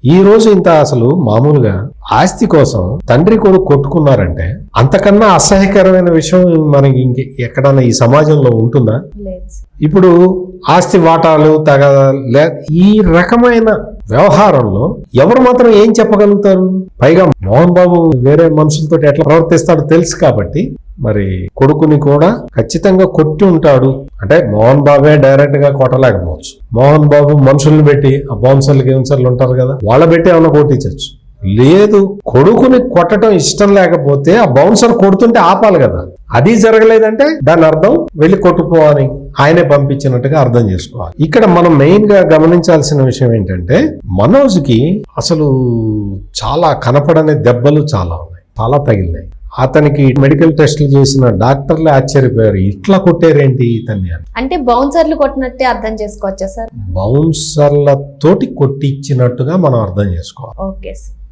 ఈ రోజు ఇంత అసలు మామూలుగా ఆస్తి కోసం తండ్రి కొడుకు కొట్టుకున్నారంటే అంతకన్నా అసహ్యకరమైన విషయం మనకి ఎక్కడన్నా ఈ సమాజంలో ఉంటుందా? ఇప్పుడు ఆస్తి వాటాలు ఈ రకమైన వ్యవహారంలో ఎవరు మాత్రం ఏం చెప్పగలుగుతారు? పైగా మోహన్ బాబు వేరే మనుషులతో ఎట్లా ప్రవర్తిస్తాడో తెలుసు కాబట్టి మరి కొడుకుని కూడా ఖచ్చితంగా కొట్టి ఉంటాడు. అంటే మోహన్ బాబే డైరెక్ట్ గా కొట్టలేకపోవచ్చు. మోహన్ బాబు మనుషుల్ని పెట్టి ఆ బౌన్సర్లు ఉంటారు కదా, వాళ్ళ పెట్టి ఏమన్నా కొట్టించచ్చు. లేదు, కొడుకుని కొట్టడం ఇష్టం లేకపోతే ఆ బౌన్సర్ కొడుతుంటే ఆపాలి కదా. అది జరగలేదంటే దాని అర్థం వెళ్ళి కొట్టుకోవాలి, ఆయనే పంపించినట్టుగా అర్థం చేసుకోవాలి. ఇక్కడ మనం మెయిన్ గా గమనించాల్సిన విషయం ఏంటంటే మనోజ్కి అసలు చాలా కనపడని దెబ్బలు చాలా ఉన్నాయి, చాలా తగిలినాయి. అతనికి మెడికల్ టెస్టులు చేసిన డాక్టర్లే ఆశ్చర్యపోయారు, ఇట్లా కొట్టారేంటి ఇతన్ని అని. అంటే బౌన్సర్లు కొట్టినట్టే అర్థం చేసుకోవచ్చా సార్? బౌన్సర్ల తోటి కొట్టించినట్టుగా మనం అర్థం చేసుకోవాలి. Okay sir.